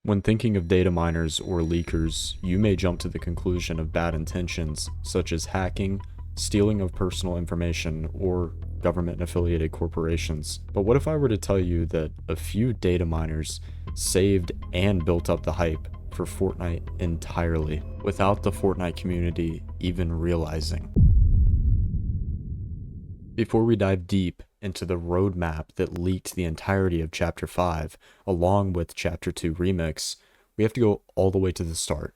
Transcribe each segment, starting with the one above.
When thinking of data miners or leakers, you may jump to the conclusion of bad intentions, such as hacking, stealing of personal information, or government-affiliated corporations. But what if I were to tell you that a few data miners saved and built up the hype for Fortnite entirely, without the Fortnite community even realizing? Before we dive deep into the roadmap that leaked the entirety of Chapter 5, along with Chapter 2 Remix, we have to go all the way to the start.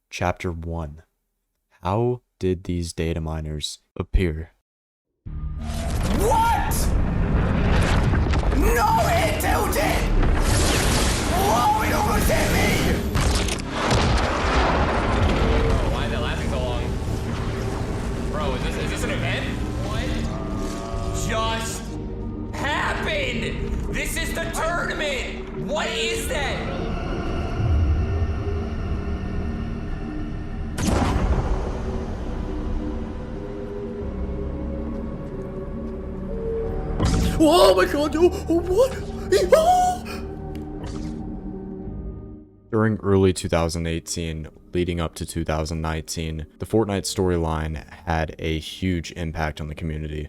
Chapter 1. How did these data miners appear? What? No, it tilted! Whoa, it almost hit me! Bro, why is that lasting so long? Bro, is this an event? What just happened? This is the tournament! What is that? Oh my god, what? During early 2018, leading up to 2019, the Fortnite storyline had a huge impact on the community.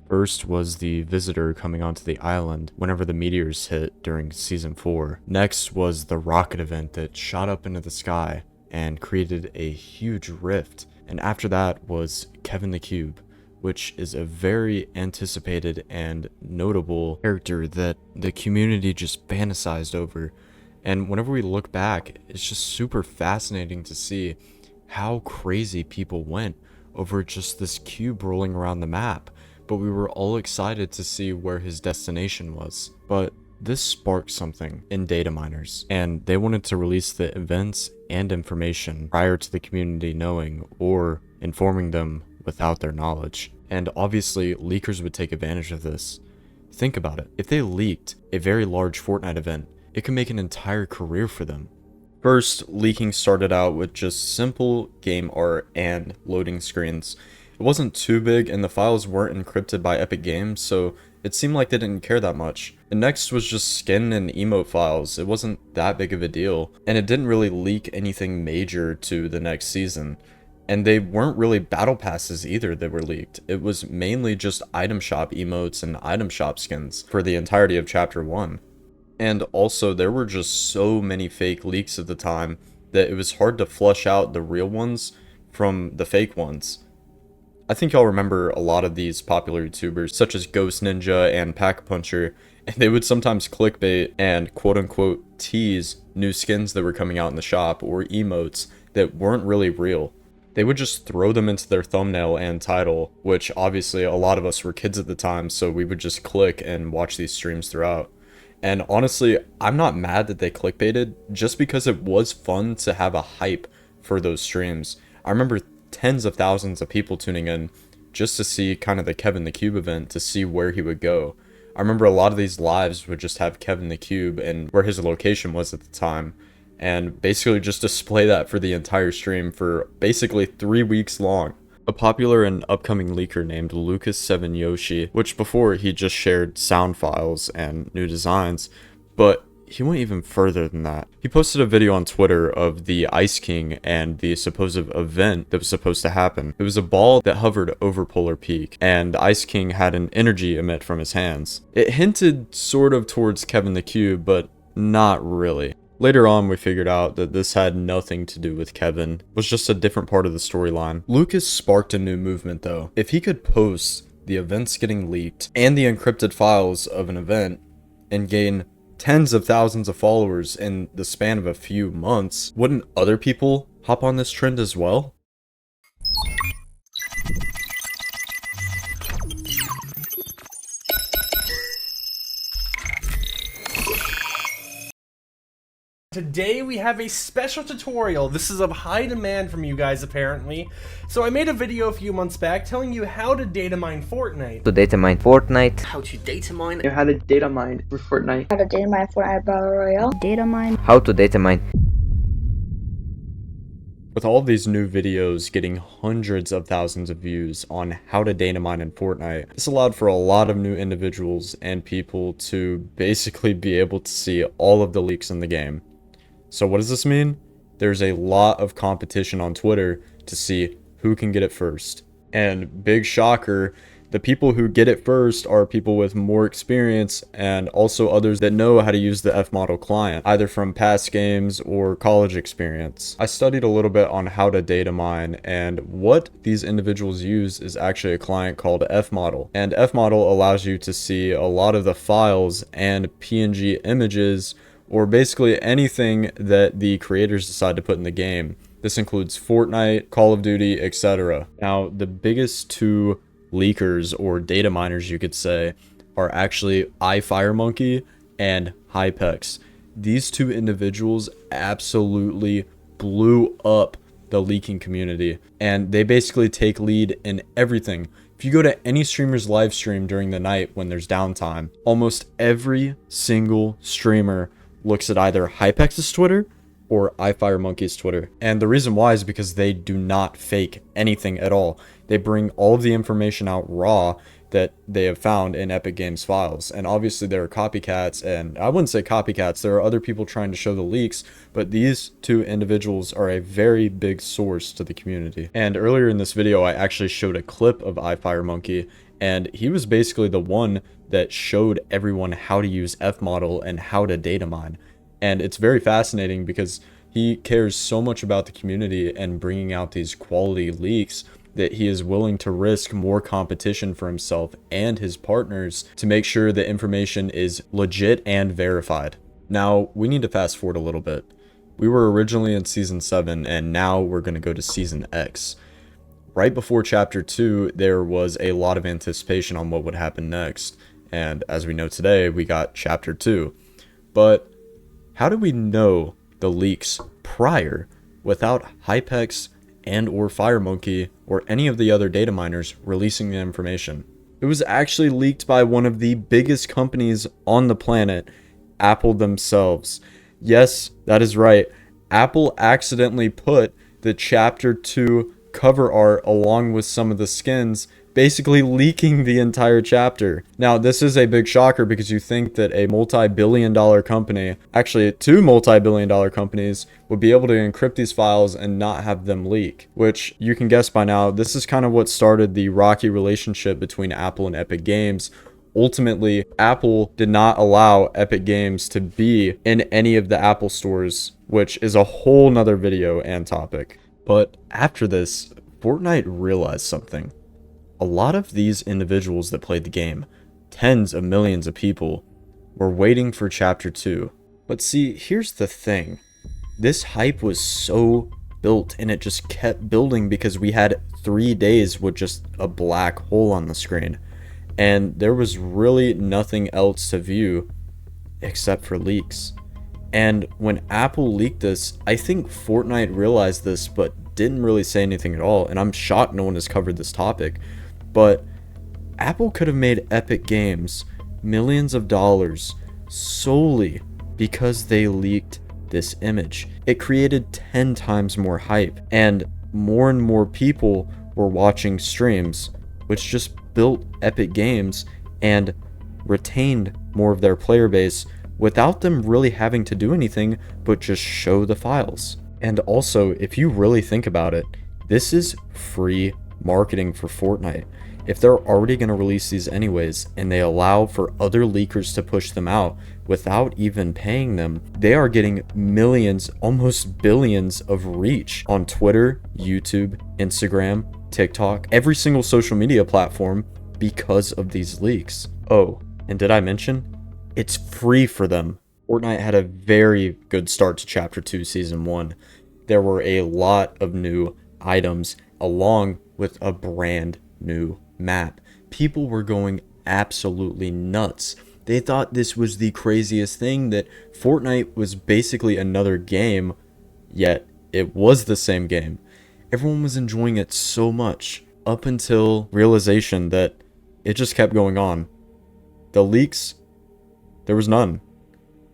First was the visitor coming onto the island whenever the meteors hit during Season 4. Next was the rocket event that shot up into the sky and created a huge rift. And after that was Kevin the Cube, which is a very anticipated and notable character that the community just fantasized over. And whenever we look back, it's just super fascinating to see how crazy people went over just this cube rolling around the map. But we were all excited to see where his destination was. But this sparked something in data miners, and they wanted to release the events and information prior to the community knowing or informing them without their knowledge. And obviously, leakers would take advantage of this. Think about it. If they leaked a very large Fortnite event, it could make an entire career for them. First, leaking started out with just simple game art and loading screens. It wasn't too big, and the files weren't encrypted by Epic Games, so it seemed like they didn't care that much. And next was just skin and emote files. It wasn't that big of a deal, and it didn't really leak anything major to the next season. And they weren't really battle passes either that were leaked. It was mainly just item shop emotes and item shop skins for the entirety of Chapter 1. And also, there were just so many fake leaks at the time that it was hard to flush out the real ones from the fake ones. I think y'all remember a lot of these popular YouTubers such as Ghost Ninja and Pack Puncher, and they would sometimes clickbait and quote-unquote tease new skins that were coming out in the shop or emotes that weren't really real. They would just throw them into their thumbnail and title, which obviously a lot of us were kids at the time, so we would just click and watch these streams throughout. And honestly, I'm not mad that they clickbaited, just because it was fun to have a hype for those streams. I remember tens of thousands of people tuning in just to see kind of the Kevin the Cube event, to see where he would go. I remember a lot of these lives would just have Kevin the Cube and where his location was at the time, and basically just display that for the entire stream for basically 3 weeks long. A popular and upcoming leaker named Lucas7Yoshi, which before he just shared sound files and new designs, but he went even further than that. He posted a video on Twitter of the Ice King and the supposed event that was supposed to happen. It was a ball that hovered over Polar Peak, and Ice King had an energy emit from his hands. It hinted sort of towards Kevin the Cube, but not really. Later on, we figured out that this had nothing to do with Kevin. It was just a different part of the storyline. Lucas sparked a new movement though. If he could post the events getting leaked and the encrypted files of an event and gain tens of thousands of followers in the span of a few months, wouldn't other people hop on this trend as well? Today we have a special tutorial. This is of high demand from you guys apparently. So I made a video a few months back telling you how to data mine Fortnite. To data mine Fortnite. How to data mine. How to data mine for Fortnite. How to data mine Fortnite Battle Royale. Data mine. How to data mine. With all of these new videos getting hundreds of thousands of views on how to data mine in Fortnite, this allowed for a lot of new individuals and people to basically be able to see all of the leaks in the game. So what does this mean? There's a lot of competition on Twitter to see who can get it first. And big shocker, the people who get it first are people with more experience and also others that know how to use the F-model client, either from past games or college experience. I studied a little bit on how to data mine, and what these individuals use is actually a client called F-model. And F-model allows you to see a lot of the files and PNG images, or basically anything that the creators decide to put in the game. This includes Fortnite, Call of Duty, etc. Now, the biggest two leakers or data miners, you could say, are actually iFireMonkey and Hypex. These two individuals absolutely blew up the leaking community, and they basically take lead in everything. If you go to any streamer's live stream during the night when there's downtime, almost every single streamer looks at either Hypex's Twitter or iFireMonkey's Twitter. And the reason why is because they do not fake anything at all. They bring all of the information out raw that they have found in Epic Games files. And obviously there are copycats, and I wouldn't say copycats, there are other people trying to show the leaks, but these two individuals are a very big source to the community. And earlier in this video, I actually showed a clip of iFireMonkey, and he was basically the one that showed everyone how to use F-model and how to data mine. And it's very fascinating because he cares so much about the community and bringing out these quality leaks that he is willing to risk more competition for himself and his partners to make sure the information is legit and verified. Now, we need to fast forward a little bit. We were originally in Season 7, and now we're going to go to Season X. Right before Chapter 2, there was a lot of anticipation on what would happen next. And as we know today, we got Chapter 2. But how do we know the leaks prior without Hypex and or FireMonkey or any of the other data miners releasing the information? It was actually leaked by one of the biggest companies on the planet, Apple themselves. Yes, that is right. Apple accidentally put the Chapter 2 cover art along with some of the skins, basically leaking the entire chapter. Now, this is a big shocker because you think that a multi-billion-dollar company, actually two multi-billion-dollar companies, would be able to encrypt these files and not have them leak, which you can guess by now, this is kind of what started the rocky relationship between Apple and Epic Games. Ultimately, Apple did not allow Epic Games to be in any of the Apple stores, which is a whole nother video and topic. But after this, Fortnite realized something. A lot of these individuals that played the game, tens of millions of people, were waiting for Chapter 2. But see, here's the thing. This hype was so built, and it just kept building because we had 3 days with just a black hole on the screen. And there was really nothing else to view except for leaks. And when Apple leaked this, I think Fortnite realized this but didn't really say anything at all, and I'm shocked no one has covered this topic. But Apple could have made Epic Games millions of dollars solely because they leaked this image. It created 10 times more hype, and more people were watching streams, which just built Epic Games and retained more of their player base without them really having to do anything but just show the files. And also, if you really think about it, this is free marketing for Fortnite. If they're already going to release these anyways, and they allow for other leakers to push them out without even paying them, they are getting millions, almost billions of reach on Twitter, YouTube, Instagram, TikTok, every single social media platform because of these leaks. Oh, and did I mention? It's free for them. Fortnite had a very good start to Chapter 2 Season 1. There were a lot of new items along with a brand new map. People were going absolutely nuts. They thought this was the craziest thing, that Fortnite was basically another game, yet it was the same game. Everyone was enjoying it so much up until realization that it just kept going on. The leaks, there was none.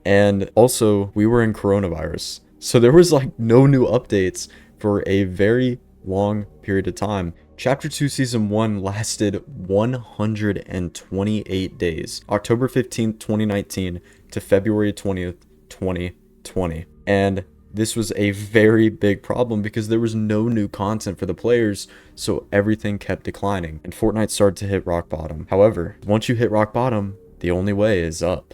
And also, we were in coronavirus, so there was like no new updates for a very long period of time. Chapter 2 Season 1 lasted 128 days, October 15th, 2019 to February 20th, 2020. And this was a very big problem because there was no new content for the players, so everything kept declining, and Fortnite started to hit rock bottom. However, once you hit rock bottom, the only way is up.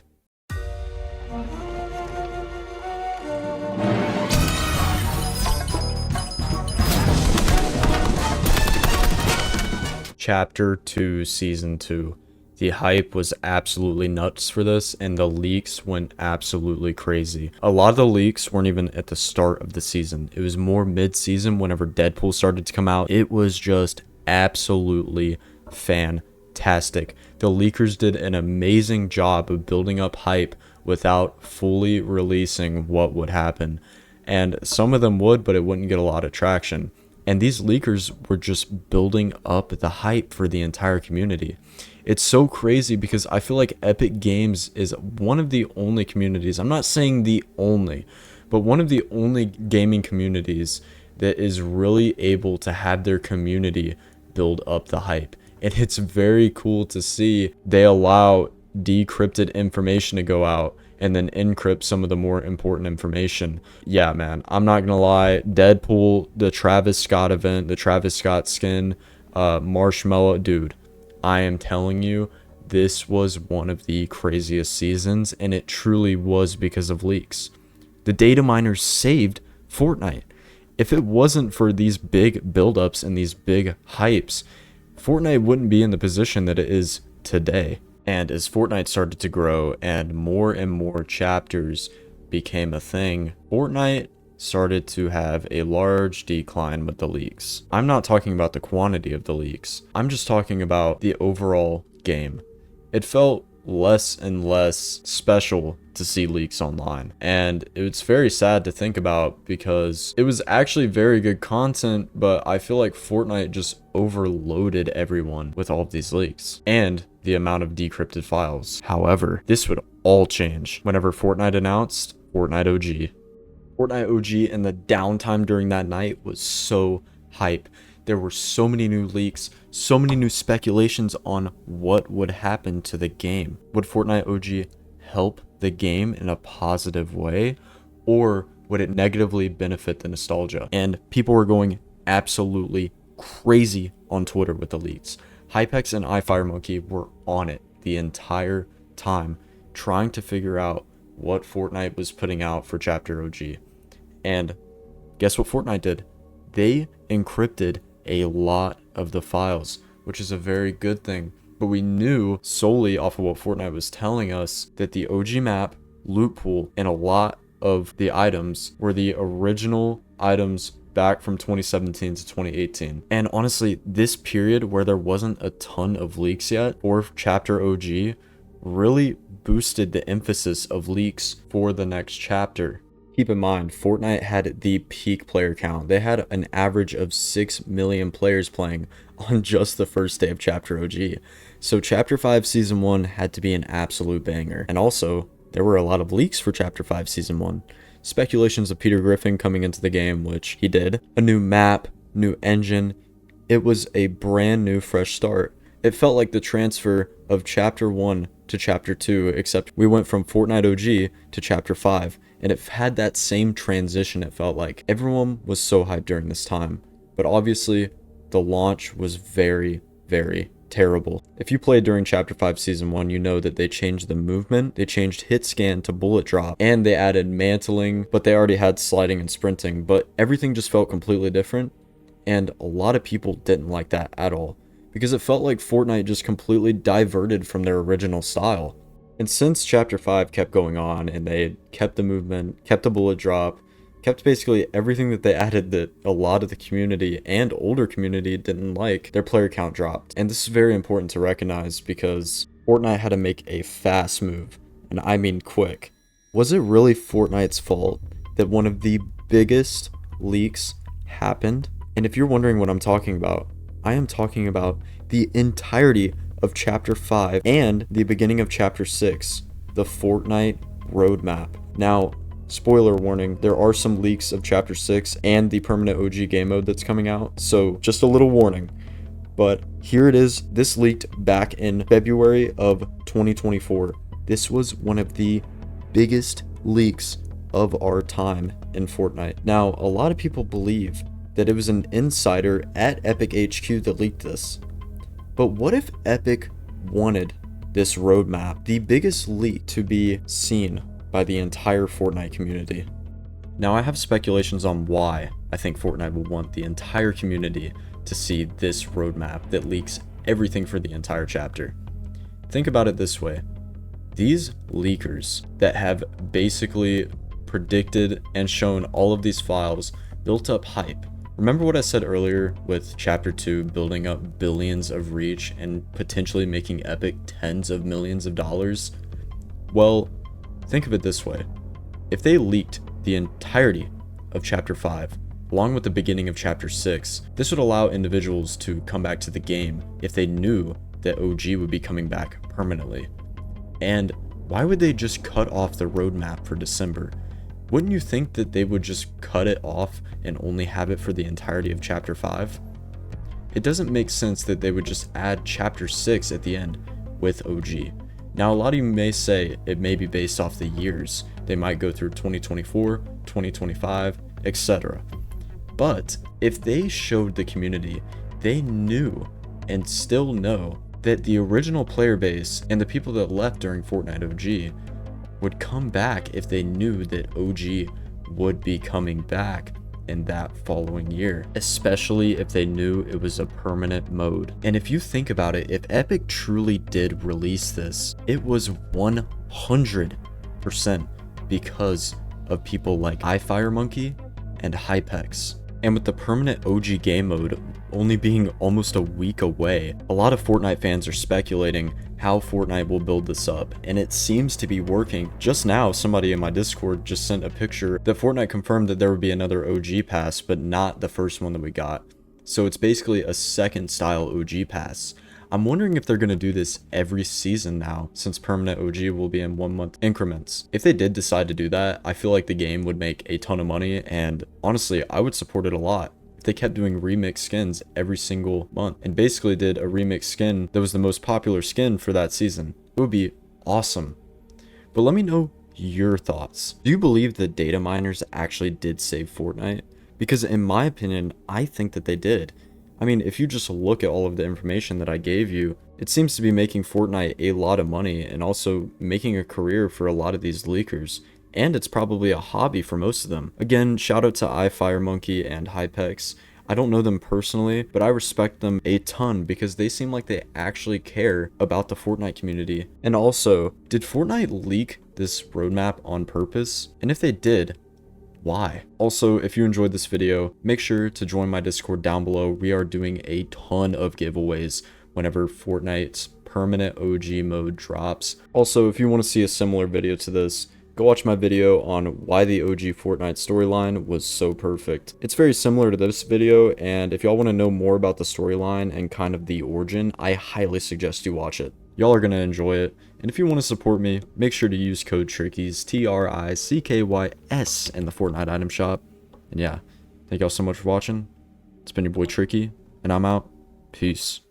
Chapter 2 Season 2. The hype was absolutely nuts for this, and the leaks went absolutely crazy. A lot of the leaks weren't even at the start of the season. It was more mid-season whenever Deadpool started to come out. It was just absolutely fantastic. The leakers did an amazing job of building up hype without fully releasing what would happen. And some of them would, but it wouldn't get a lot of traction. And these leakers were just building up the hype for the entire community. It's so crazy because I feel like Epic Games is one of the only communities, I'm not saying the only, but one of the only gaming communities that is really able to have their community build up the hype. And it's very cool to see they allow decrypted information to go out and then encrypt some of the more important information. Yeah, man, I'm not gonna lie. Deadpool, the Travis Scott event, the Travis Scott skin, Marshmallow, dude, I am telling you, this was one of the craziest seasons, and it truly was because of leaks. The data miners saved Fortnite. If it wasn't for these big buildups and these big hypes, Fortnite wouldn't be in the position that it is today. And as Fortnite started to grow and more chapters became a thing, Fortnite started to have a large decline with the leaks. I'm not talking about the quantity of the leaks. I'm just talking about the overall game. It felt less and less special to see leaks online. And it's very sad to think about because it was actually very good content, but I feel like Fortnite just overloaded everyone with all of these leaks and the amount of decrypted files. However, this would all change whenever Fortnite announced Fortnite OG. Fortnite OG and the downtime during that night was so hype. There were so many new leaks, so many new speculations on what would happen to the game. Would Fortnite OG help the game in a positive way, or would it negatively benefit the nostalgia? And people were going absolutely crazy on Twitter with the leaks. Hypex and iFireMonkey were on it the entire time, trying to figure out what Fortnite was putting out for Chapter OG. And guess what Fortnite did? They encrypted a lot of the files, which is a very good thing. But we knew solely off of what Fortnite was telling us that the OG map, loot pool, and a lot of the items were the original items back from 2017 to 2018. And honestly, this period where there wasn't a ton of leaks yet for Chapter OG really boosted the emphasis of leaks for the next chapter. Keep in mind, Fortnite had the peak player count. They had an average of 6 million players playing on just the first day of Chapter OG. So Chapter 5 Season 1 had to be an absolute banger. And also, there were a lot of leaks for Chapter 5 Season 1. Speculations of Peter Griffin coming into the game, which he did. A new map, new engine. It was a brand new fresh start. It felt like the transfer of Chapter 1 to Chapter 2, except we went from Fortnite OG to Chapter 5. And it had that same transition, it felt like. Everyone was so hyped during this time. But obviously, the launch was very, very terrible. If you played during Chapter 5 Season 1, you know that they changed the movement, they changed hit scan to bullet drop, and they added mantling, but they already had sliding and sprinting. But everything just felt completely different, and a lot of people didn't like that at all, because it felt like Fortnite just completely diverted from their original style. And since Chapter 5 kept going on and they kept the movement, kept the bullet drop, kept basically everything that they added that a lot of the community and older community didn't like, their player count dropped. And this is very important to recognize because Fortnite had to make a fast move, and I mean quick. Was it really Fortnite's fault that one of the biggest leaks happened? And if you're wondering what I'm talking about, I am talking about the entirety of Chapter 5 and the beginning of Chapter 6, the Fortnite roadmap. Now, spoiler warning, there are some leaks of Chapter 6 and the permanent OG game mode that's coming out, so just a little warning. But here it is. This leaked back in February of 2024. This was one of the biggest leaks of our time in Fortnite. Now, a lot of people believe that it was an insider at Epic HQ that leaked this. But what if Epic wanted this roadmap, the biggest leak, to be seen by the entire Fortnite community? Now, I have speculations on why I think Fortnite will want the entire community to see this roadmap that leaks everything for the entire chapter. Think about it this way. These leakers that have basically predicted and shown all of these files built up hype. Remember what I said earlier with Chapter 2 building up billions of reach and potentially making Epic tens of millions of dollars? Well, think of it this way. If they leaked the entirety of Chapter 5, along with the beginning of Chapter 6, this would allow individuals to come back to the game if they knew that OG would be coming back permanently. And why would they just cut off the roadmap for December? Wouldn't you think that they would just cut it off and only have it for the entirety of Chapter 5? It doesn't make sense that they would just add Chapter 6 at the end with OG. Now, a lot of you may say it may be based off the years. They might go through 2024, 2025, etc. But if they showed the community, they knew and still know that the original player base and the people that left during Fortnite OG would come back if they knew that OG would be coming back in that following year, especially if they knew it was a permanent mode. And if you think about it, if Epic truly did release this, it was 100% because of people like iFireMonkey and Hypex. And with the permanent OG game mode only being almost a week away, a lot of Fortnite fans are speculating how Fortnite will build this up, and it seems to be working. Just now, somebody in my Discord just sent a picture that Fortnite confirmed that there would be another OG pass, but not the first one that we got. So it's basically a second style OG pass. I'm wondering if they're going to do this every season now, since permanent OG will be in 1 month increments. If they did decide to do that, I feel like the game would make a ton of money, and honestly, I would support it a lot. If they kept doing remix skins every single month, and basically did a remix skin that was the most popular skin for that season, it would be awesome. But let me know your thoughts. Do you believe that data miners actually did save Fortnite? Because in my opinion, I think that they did. I mean, if you just look at all of the information that I gave you, it seems to be making Fortnite a lot of money and also making a career for a lot of these leakers. And it's probably a hobby for most of them. Again, shout out to iFireMonkey and Hypex. I don't know them personally, but I respect them a ton because they seem like they actually care about the Fortnite community. And also, did Fortnite leak this roadmap on purpose? And if they did, why? Also, if you enjoyed this video, make sure to join my Discord down below. We are doing a ton of giveaways whenever Fortnite's permanent OG mode drops. Also, if you want to see a similar video to this, go watch my video on why the OG Fortnite storyline was so perfect. It's very similar to this video, and if y'all want to know more about the storyline and kind of the origin, I highly suggest you watch it. Y'all are going to enjoy it. And if you want to support me, make sure to use code TRICKYS, TRICKYS, in the Fortnite item shop. And yeah, thank y'all so much for watching. It's been your boy Tricky, and I'm out. Peace.